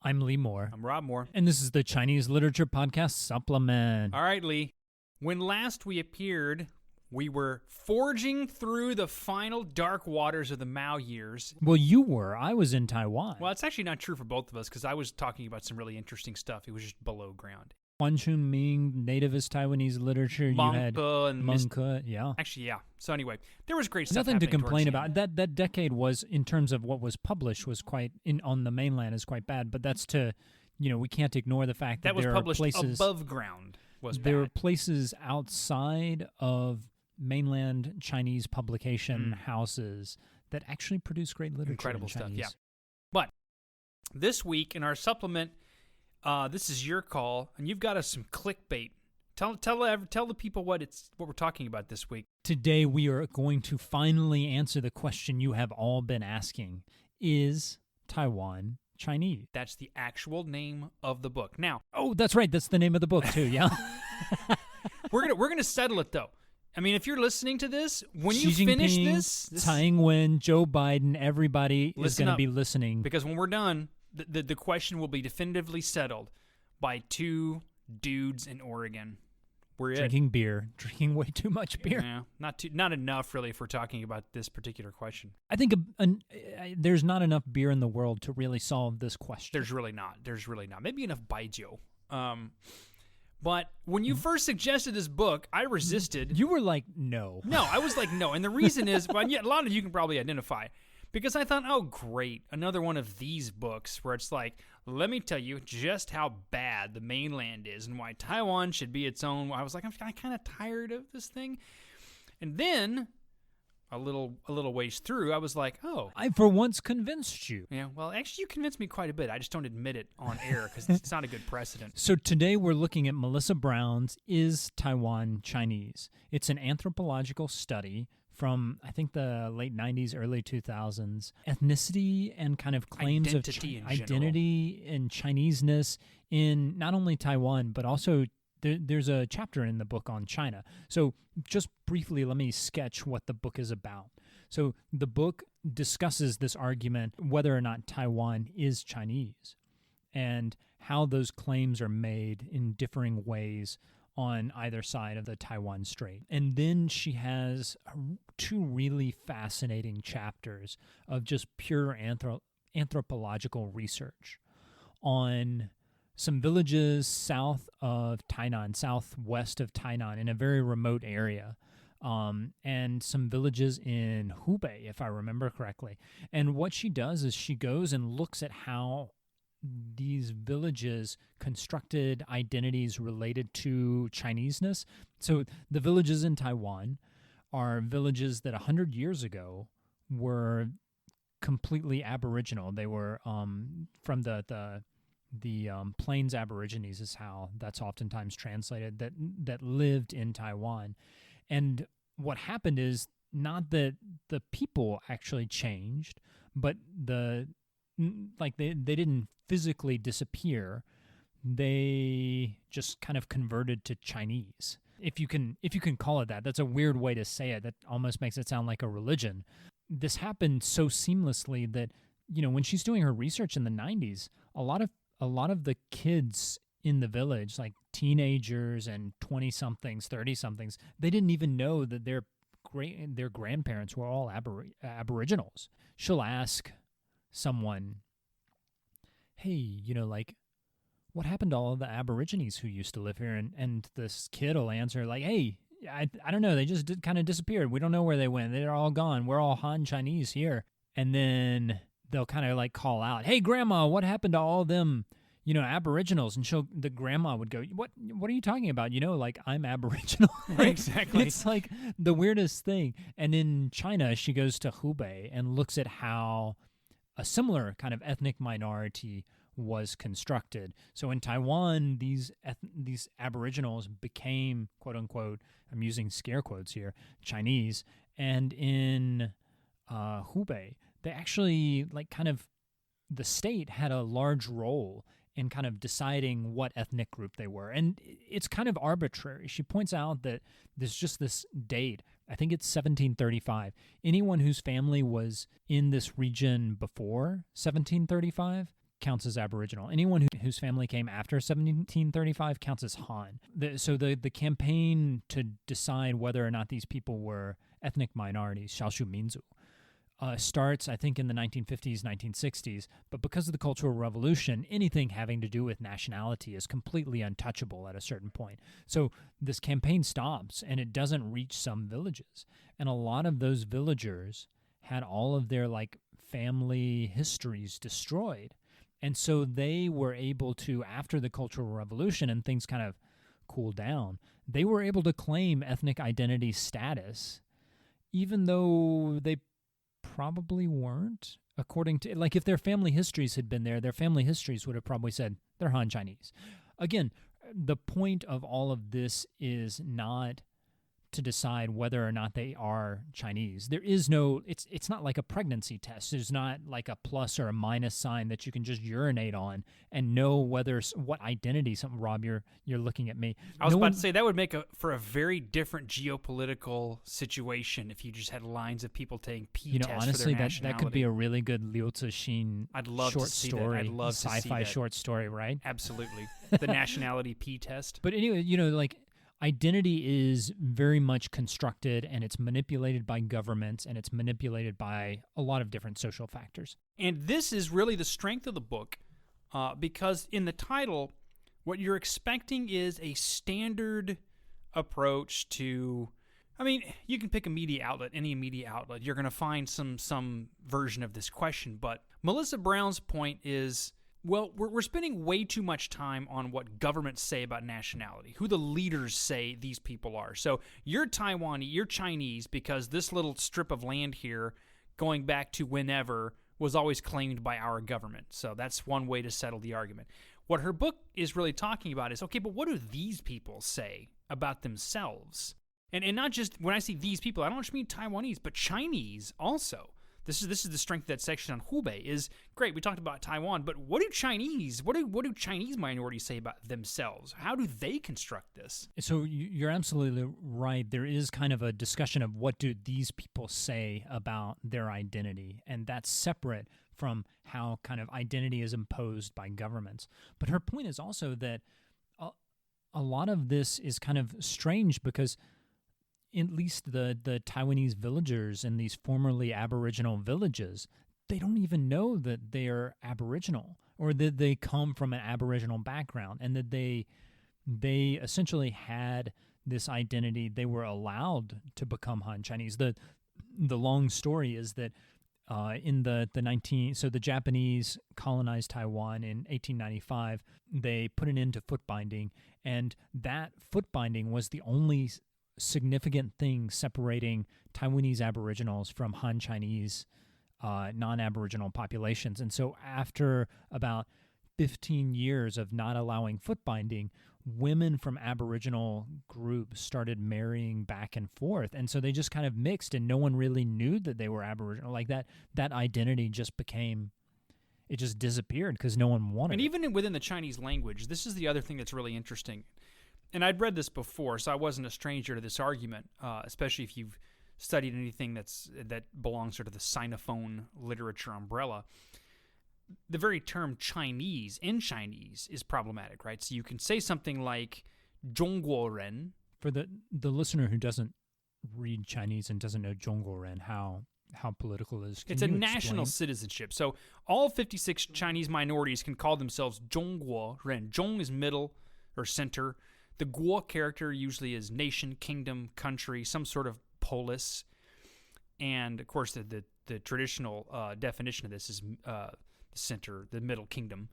I'm Lee Moore. I'm Rob Moore. And this is the Chinese Literature Podcast Supplement. All right, Lee. When last we appeared, we were forging through the final dark waters of the Mao years. Well, you were. I was in Taiwan. Well, it's actually not true for both of us because I was talking about some really interesting stuff. It was just below ground. Huan Chun Ming, nativist Taiwanese literature. You had Mengke, yeah. Actually, yeah. So anyway, there was great stuff. Nothing to happening complain towards about. That decade was, in terms of what was published, was quite on the mainland is quite bad. But that's we can't ignore the fact that was there published are places above ground. There are places outside of mainland Chinese publication houses that actually produce great literature. Incredible in stuff. Chinese. Yeah. But this week in our supplement. This is your call, and you've got us some clickbait. Tell the people what we're talking about this week. Today we are going to finally answer the question you have all been asking: Is Taiwan Chinese? That's the actual name of the book. Now, oh, that's right. That's the name of the book too. Yeah. we're gonna settle it though. I mean, if you're listening to this, when Xi you finish Jinping, this, Tsai Ing-wen, Joe Biden, everybody is going to be listening because when we're done. The question will be definitively settled by two dudes in Oregon. We're drinking beer, drinking way too much beer. Yeah, not enough really if we're talking about this particular question. I think there's not enough beer in the world to really solve this question. There's really not. Maybe enough baijiu. But when you first suggested this book, I resisted. You were like, no. No, I was like, no. And the reason is, well, a lot of you can probably identify. Because I thought, oh, great, another one of these books where it's like, let me tell you just how bad the mainland is and why Taiwan should be its own. I was like, I'm kind of tired of this thing. And then, a little ways through, I was like, oh. I for once convinced you. Yeah, well, actually, you convinced me quite a bit. I just don't admit it on air because it's not a good precedent. So today we're looking at Melissa Brown's Is Taiwan Chinese? It's an anthropological study from, I think, the late 90s, early 2000s, ethnicity and kind of claims identity of identity and Chineseness in not only Taiwan, but also there's a chapter in the book on China. So just briefly, let me sketch what the book is about. So the book discusses this argument, whether or not Taiwan is Chinese, and how those claims are made in differing ways on either side of the Taiwan Strait. And then she has two really fascinating chapters of just pure anthropological research on some villages south of Tainan, southwest of Tainan, in a very remote area, and some villages in Hubei, if I remember correctly. And what she does is she goes and looks at how these villages constructed identities related to Chineseness. So the villages in Taiwan are villages that 100 years ago were completely Aboriginal. They were from the Plains Aborigines is how that's oftentimes translated, that lived in Taiwan. And what happened is not that the people actually changed, but they didn't physically disappear. They just kind of converted to Chinese. If you can call it that. That's a weird way to say it. That almost makes it sound like a religion. This happened so seamlessly that, when she's doing her research in the 90s, a lot of the kids in the village, like teenagers and 20-somethings, 30-somethings, they didn't even know that their grandparents were all Aboriginals. She'll ask someone, hey, what happened to all of the Aborigines who used to live here? And this kid will answer like, hey, I don't know. They just kind of disappeared. We don't know where they went. They're all gone. We're all Han Chinese here. And then they'll kind of like call out, hey, Grandma, what happened to all them, Aboriginals? And the grandma would go, what are you talking about? I'm Aboriginal. Right, exactly. It's like the weirdest thing. And in China, she goes to Hubei and looks at how a similar kind of ethnic minority was constructed. So in Taiwan, these Aboriginals became, quote unquote, I'm using scare quotes here, Chinese. And in Hubei, they actually the state had a large role in kind of deciding what ethnic group they were. And it's kind of arbitrary. She points out that there's just this date, I think it's 1735. Anyone whose family was in this region before 1735 counts as Aboriginal. Anyone whose family came after 1735 counts as Han. So the campaign to decide whether or not these people were ethnic minorities, 少数民族, starts, I think, in the 1950s, 1960s. But because of the Cultural Revolution, anything having to do with nationality is completely untouchable at a certain point. So this campaign stops, and it doesn't reach some villages. And a lot of those villagers had all of their family histories destroyed. And so they were able to, after the Cultural Revolution and things kind of cooled down, they were able to claim ethnic identity status, even though they probably weren't, according to, if their family histories had been there, their family histories would have probably said they're Han Chinese. Again, the point of all of this is not to decide whether or not they are Chinese. There is no, it's not like a pregnancy test. There's not like a plus or a minus sign that you can just urinate on and know what identity. Rob, you're looking at me. I was about to say that would make for a very different geopolitical situation if you just had lines of people taking P tests honestly, for their nationality. that could be a really good Liu Cixin I'd love short to see story, that. I'd love to see sci-fi that. short story, right? Absolutely. The nationality P test. But anyway, identity is very much constructed, and it's manipulated by governments, and it's manipulated by a lot of different social factors. And this is really the strength of the book, because in the title, what you're expecting is a standard approach to, you can pick a media outlet, any media outlet. You're going to find some version of this question. But Melissa Brown's point is, well, we're spending way too much time on what governments say about nationality, who the leaders say these people are. So you're Taiwanese, you're Chinese because this little strip of land here, going back to whenever, was always claimed by our government. So that's one way to settle the argument. What her book is really talking about is, okay, but what do these people say about themselves? And not just, when I say these people, I don't just mean Taiwanese, but Chinese also. This is the strength of that section on Hubei. Is great. We talked about Taiwan, but what do Chinese minorities say about themselves? How do they construct this? So you're absolutely right. There is kind of a discussion of what do these people say about their identity, and that's separate from how kind of identity is imposed by governments. But her point is also that a lot of this is kind of strange because at least the Taiwanese villagers in these formerly Aboriginal villages, they don't even know that they're Aboriginal or that they come from an Aboriginal background, and that they essentially had this identity. They were allowed to become Han Chinese. The long story is that in the Japanese colonized Taiwan in 1895. They put an end to foot binding, and that foot binding was the only significant thing separating Taiwanese Aboriginals from Han Chinese non-Aboriginal populations. And so after about 15 years of not allowing foot binding, women from Aboriginal groups started marrying back and forth. And so they just kind of mixed, and no one really knew that they were Aboriginal. Like that identity just it just disappeared because no one wanted it. And even within the Chinese language, this is the other thing that's really interesting. And I'd read this before, so I wasn't a stranger to this argument, especially if you've studied anything that belongs sort of the Sinophone literature umbrella. The very term Chinese in Chinese is problematic, right? So you can say something like 中国人. For the listener who doesn't read Chinese and doesn't know 中国人, how political is it? It's a national citizenship. So all 56 Chinese minorities can call themselves 中国人. 中 is middle or center. The guo character usually is nation, kingdom, country, some sort of polis. And, of course, the traditional definition of this is the center, the middle kingdom.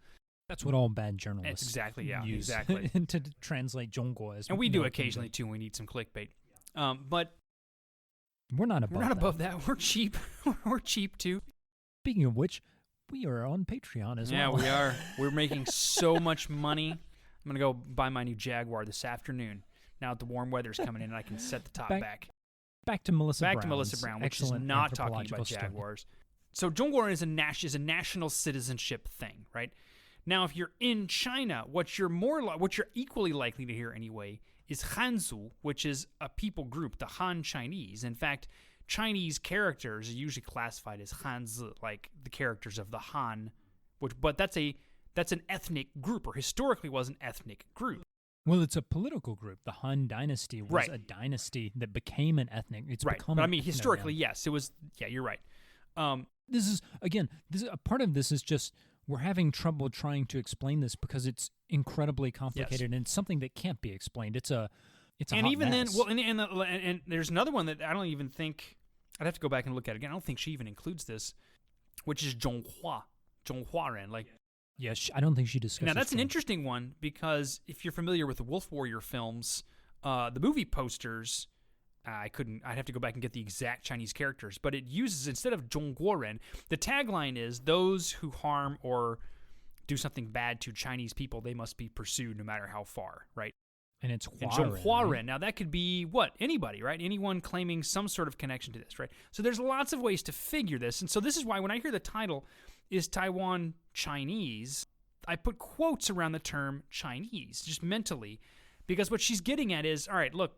That's what all bad journalists use. Exactly. to translate 中国as. And we do occasionally, too, when we need some clickbait. But we're not above that. We're cheap. We're cheap, too. Speaking of which, we are on Patreon as well. Yeah, we are. We're making so much money. I'm going to go buy my new Jaguar this afternoon. Now that the warm weather's coming in and I can set the top back. Back to Melissa Brown. Back to Melissa Brown, which is not talking about Jaguars. So Zhongguo is a national citizenship thing, right? Now, if you're in China, what you're equally likely to hear anyway is Hanzu, which is a people group, the Han Chinese. In fact, Chinese characters are usually classified as Hanzi, like the characters of the Han but that's an ethnic group, or historically was an ethnic group. Well, it's a political group. The Han Dynasty was a dynasty that became an ethnic. It's become. But I mean, historically, yes, it was. Yeah, you're right. This is a part of this is just we're having trouble trying to explain this because it's incredibly complicated and it's something that can't be explained. It's a and hot even mess. then, well, and there's another one that I don't even think I'd have to go back and look at it again. I don't think she even includes this, which is Zhonghua Ren. Like, yeah, I don't think she discusses. Now that's an interesting one because if you're familiar with the Wolf Warrior films, the movie posters. I'd have to go back and get the exact Chinese characters, but it uses, instead of Zhongguoren, the tagline is, those who harm or do something bad to Chinese people, they must be pursued no matter how far, right? And it's Huaren. right? Now that could be what? Anybody, right? Anyone claiming some sort of connection to this, right? So there's lots of ways to figure this, and so this is why when I hear the title, Is Taiwan Chinese, I put quotes around the term Chinese, just mentally, because what she's getting at is, all right, look,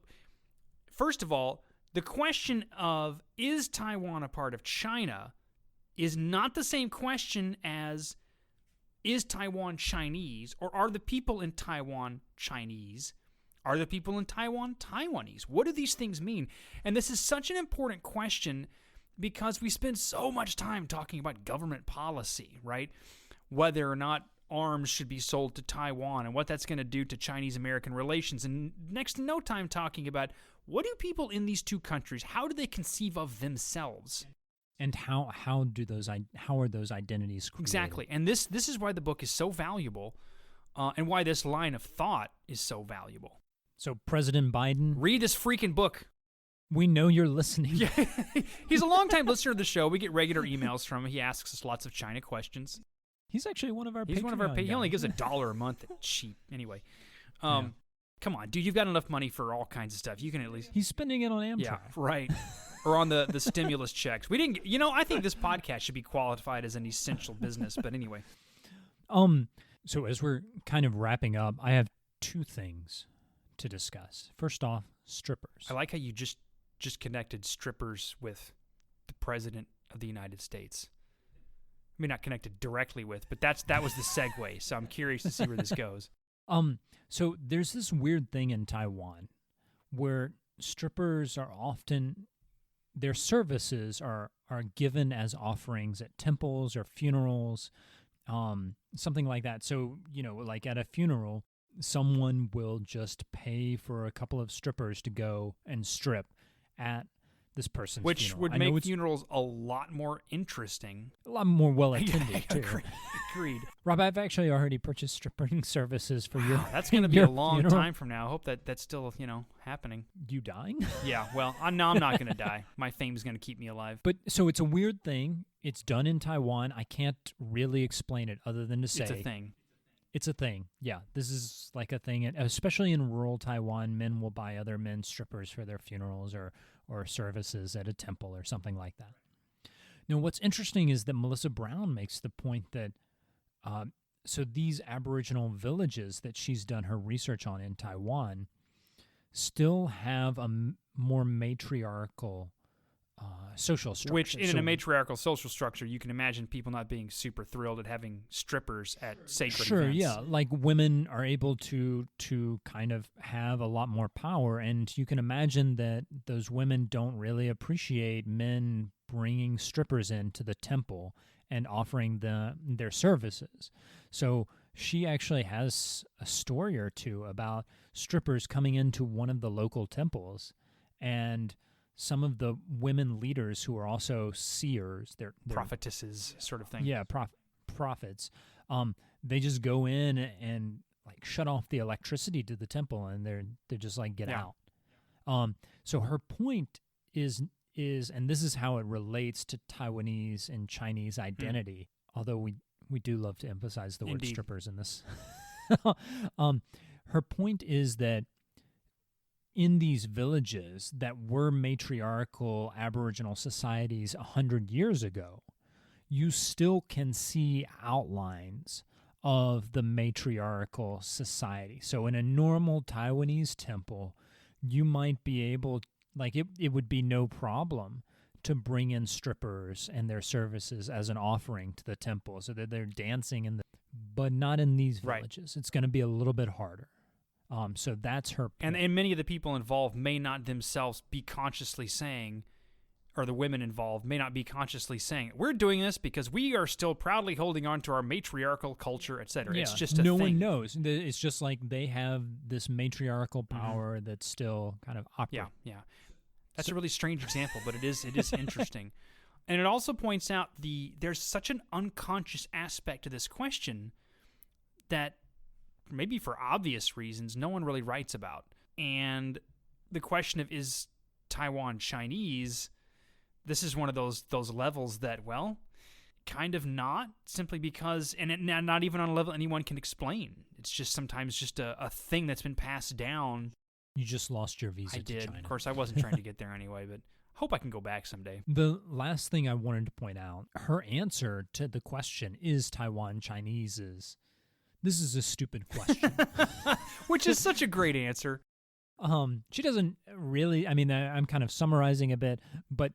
first of all, the question of is Taiwan a part of China is not the same question as is Taiwan Chinese, or are the people in Taiwan Chinese? Are the people in Taiwan Taiwanese? What do these things mean? And this is such an important question because we spend so much time talking about government policy, right? Whether or not arms should be sold to Taiwan and what that's going to do to Chinese-American relations, and next to no time talking about what do people in these two countries, how do they conceive of themselves? And how are those identities created? Exactly. And this is why the book is so valuable, and why this line of thought is so valuable. So President Biden, read this freaking book. We know you're listening. Yeah. He's a longtime listener of the show. We get regular emails from him. He asks us lots of China questions. He's actually one of our. He's one of our. He only gives $1 a month. Cheap. Anyway, come on, dude. You've got enough money for all kinds of stuff. You can at least. He's spending it on Amtrak. Yeah, right. Or on the stimulus checks. We didn't. I think this podcast should be qualified as an essential business. But anyway. So as we're kind of wrapping up, I have two things to discuss. First off, strippers. I like how you just connected strippers with the President of the United States. I mean, not connected directly with, but that was the segue. So I'm curious to see where this goes. So there's this weird thing in Taiwan where strippers are often, their services are given as offerings at temples or funerals, something like that. So, like at a funeral, someone will just pay for a couple of strippers to go and strip at this person's Which funeral. would make funerals a lot more interesting. A lot more well attended, too. Agreed. Rob, I've actually already purchased stripping services for your That's going to be a long funeral. time from now. I hope that's still, happening. You dying? Yeah, well, I'm not going to die. My fame's going to keep me alive. But so it's a weird thing. It's done in Taiwan. I can't really explain it other than to say it's a thing. It's a thing. Yeah, this is like a thing. Especially in rural Taiwan, men will buy other men's strippers for their funerals or services at a temple or something like that. Now, what's interesting is that Melissa Brown makes the point that so these Aboriginal villages that she's done her research on in Taiwan still have a more matriarchal social structure. Which, in a matriarchal social structure, you can imagine people not being super thrilled at having strippers at sacred events. Yeah. Like women are able to kind of have a lot more power, and you can imagine that those women don't really appreciate men bringing strippers into the temple and offering their services. So she actually has a story or two about strippers coming into one of the local temples, and some of the women leaders who are also seers, they're prophetesses sort of thing. Yeah, prophets. They just go in and like shut off the electricity to the temple, and they're just like get out. So her point is, and this is how it relates to Taiwanese and Chinese identity. Although we do love to emphasize the word strippers in this. Her point is that in these villages that were matriarchal Aboriginal societies 100 years ago, you still can see outlines of the matriarchal society. So in a normal Taiwanese temple, you might be able, like it would be no problem to bring in strippers and their services as an offering to the temple, so that they're dancing but not in these villages. It's going to be a little bit harder. So that's her point. And many of the people involved may not themselves be consciously saying, or the women involved may not be consciously saying, we're doing this because we are still proudly holding on to our matriarchal culture, etc. Yeah, it's just a no thing. one knows. It's just like they have this matriarchal power that's still kind of operating. Yeah. That's a really strange example, but it is interesting. And it also points out there's such an unconscious aspect to this question that maybe for obvious reasons no one really writes about. And the question of, is Taiwan Chinese? This is one of those levels that, well, kind of not, simply because, and not even on a level anyone can explain. It's just sometimes just a thing that's been passed down. You just lost your visa to did. China. Of course, I wasn't trying to get there anyway, but hope I can go back someday. The last thing I wanted to point out, her answer to the question, is Taiwan Chinese, this is a stupid question. Which is such a great answer. She doesn't really, I'm kind of summarizing a bit, but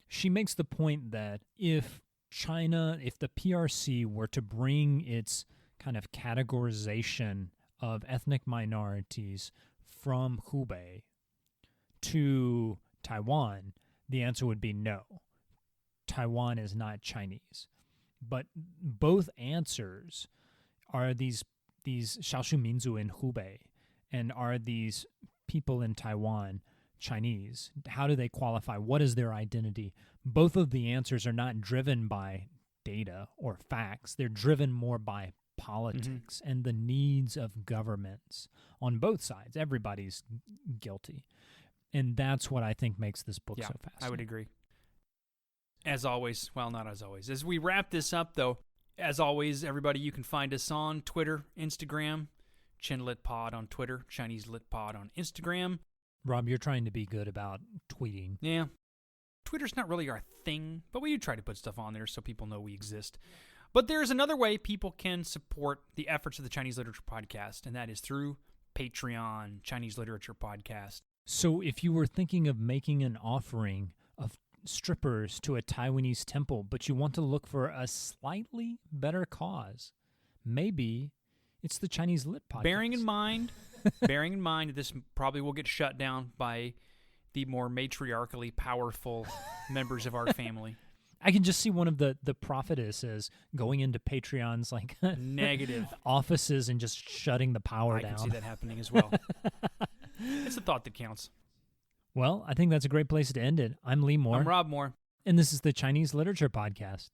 she makes the point that if the PRC were to bring its kind of categorization of ethnic minorities from Hubei to Taiwan, the answer would be no. Taiwan is not Chinese. But both answers are these Xiaoshu Minzu in Hubei, and are these people in Taiwan Chinese? How do they qualify? What is their identity? Both of the answers are not driven by data or facts. They're driven more by politics and the needs of governments on both sides. Everybody's guilty. And that's what I think makes this book so fascinating. I would agree. As always, well, not as always. As we wrap this up, though, as always, everybody, you can find us on Twitter, Instagram, ChinLitPod on Twitter, ChineseLitPod on Instagram. Rob, you're trying to be good about tweeting. Yeah. Twitter's not really our thing, but we do try to put stuff on there so people know we exist. But there's another way people can support the efforts of the Chinese Literature Podcast, and that is through Patreon, Chinese Literature Podcast. So if you were thinking of making an offering of strippers to a Taiwanese temple, but you want to look for a slightly better cause, maybe it's the Chinese Lit Podcast. Bearing in mind that this probably will get shut down by the more matriarchally powerful members of our family. I can just see one of the prophetesses going into Patreon's negative offices and just shutting the power down. I can see that happening as well. It's a thought that counts. Well, I think that's a great place to end it. I'm Lee Moore. I'm Rob Moore. And this is the Chinese Literature Podcast.